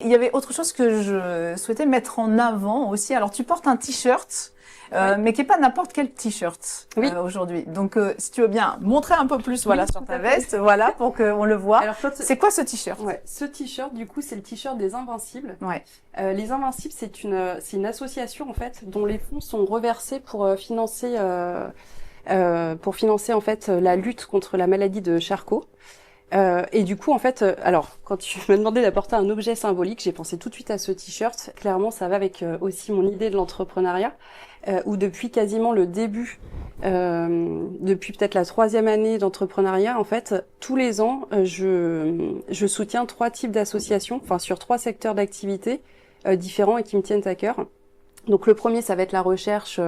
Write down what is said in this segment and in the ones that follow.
il y avait autre chose que je souhaitais mettre en avant aussi. Alors, tu portes un t-shirt, mais qui est pas n'importe quel t-shirt aujourd'hui. Donc, si tu veux bien montrer un peu plus, voilà, sur ta veste, voilà, pour qu'on le voit. Alors, c'est quoi ce t-shirt? Ce t-shirt, du coup, c'est le t-shirt des Invincibles. Ouais. Les Invincibles, c'est une association en fait dont les fonds sont reversés pour financer en fait la lutte contre la maladie de Charcot. Et du coup, en fait, alors, quand tu m'as demandé d'apporter un objet symbolique, j'ai pensé tout de suite à ce t-shirt. Clairement, ça va avec aussi mon idée de l'entrepreneuriat, où depuis quasiment le début, depuis peut-être la 3e année d'entrepreneuriat, en fait, tous les ans, je soutiens 3 types d'associations, enfin sur 3 secteurs d'activité différents et qui me tiennent à cœur. Donc le premier, ça va être la recherche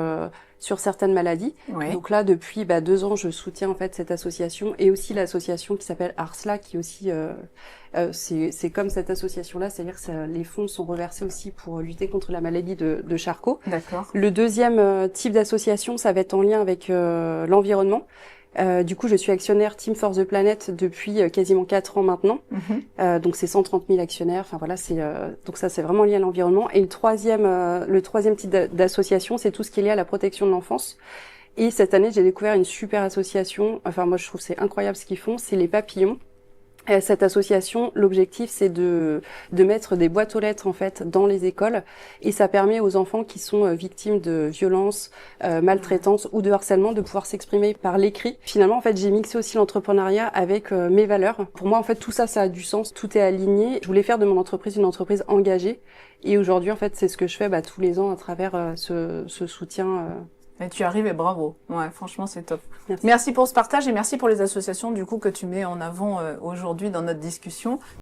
sur certaines maladies. Oui. Donc là, depuis 2 ans, je soutiens en fait cette association et aussi l'association qui s'appelle Arsla, qui aussi c'est comme cette association-là, c'est-à-dire que les fonds sont reversés aussi pour lutter contre la maladie de Charcot. D'accord. Le deuxième type d'association, ça va être en lien avec l'environnement. Du coup, je suis actionnaire Team for the Planet depuis quasiment 4 ans maintenant. Donc c'est 130 000 actionnaires. Enfin voilà, donc ça c'est vraiment lié à l'environnement. Et le troisième type d'association, c'est tout ce qui est lié à la protection de l'enfance. Et cette année, j'ai découvert une super association. Enfin moi, je trouve c'est incroyable ce qu'ils font. C'est les Papillons. Cette association, l'objectif, c'est de mettre des boîtes aux lettres en fait dans les écoles, et ça permet aux enfants qui sont victimes de violences, maltraitances ou de harcèlement de pouvoir s'exprimer par l'écrit. Finalement, en fait, j'ai mixé aussi l'entrepreneuriat avec mes valeurs. Pour moi, en fait, tout ça, ça a du sens, tout est aligné. Je voulais faire de mon entreprise une entreprise engagée, et aujourd'hui, en fait, c'est ce que je fais tous les ans à travers ce soutien. Et tu arrives et bravo. Ouais, franchement, c'est top. Merci. Merci pour ce partage et merci pour les associations du coup que tu mets en avant aujourd'hui dans notre discussion.